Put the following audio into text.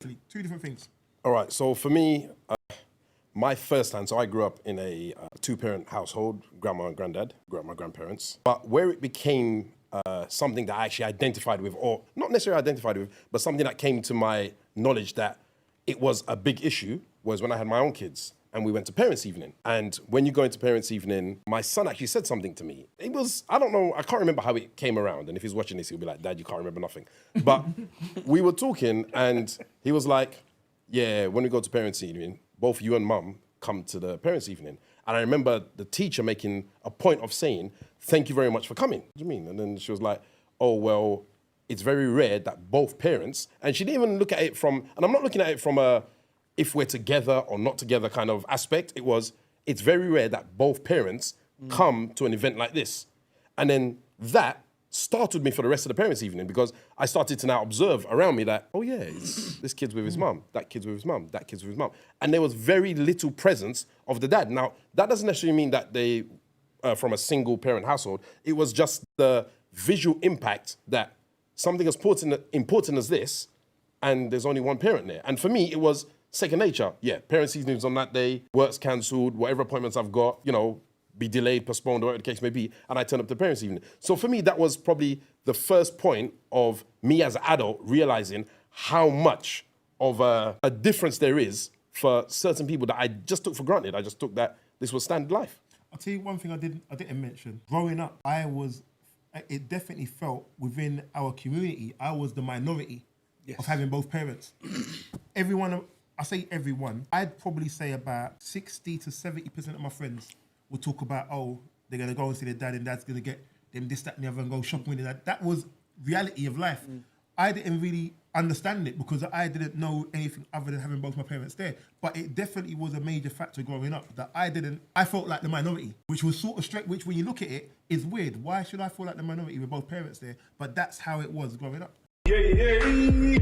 Two different things. All right, so for me, my first time, so I grew up in a two-parent household, grandma and granddad, grew up with my grandparents. But where it became something that I actually identified with, or not necessarily identified with, but something that came to my knowledge that it was a big issue was when I had my own kids and we went to parents' evening. And when you go into parents' evening, my son actually said something to me. It was, I don't know, I can't remember how it came around. And if he's watching this, he'll be like, Dad, you can't remember nothing. But we were talking and he was like, yeah, when we go to parents' evening, both you and mum come to the parents' evening. And I remember the teacher making a point of saying, thank you very much for coming. What do you mean? And then she was like, oh, well, it's very rare that both parents, and she didn't even look at it from, and I'm not looking at it from a, if we're together or not together kind of aspect. It was, it's very rare that both parents come to an event like this. And then that startled me for the rest of the parents' evening because I started to now observe around me that, oh yeah, this kid's with his mum, that kid's with his mum, that kid's with his mum. And there was very little presence of the dad. Now, that doesn't necessarily mean that they, from a single parent household, it was just the visual impact that something as important as this, and there's only one parent there. And for me, it was second nature. Yeah, parents' evenings on that day, work's cancelled, whatever appointments I've got, you know, be delayed, postponed, or whatever the case may be, and I turn up to parents' evening. So for me, that was probably the first point of me as an adult realizing how much of a difference there is for certain people that I just took for granted. I just took that this was standard life. I'll tell you one thing I didn't mention. Growing up, it definitely felt within our community, I was the minority of having both parents. Everyone, I say everyone, I'd probably say about 60 to 70% of my friends would talk about, oh, they're going to go and see their dad and dad's going to get them this, that and the other and go shopping with that. That was reality of life. I didn't really understand it because I didn't know anything other than having both my parents there. But it definitely was a major factor growing up that I felt like the minority, which was sort of straight, which when you look at it, is weird. Why should I feel like the minority with both parents there? But that's how it was growing up. Yeah.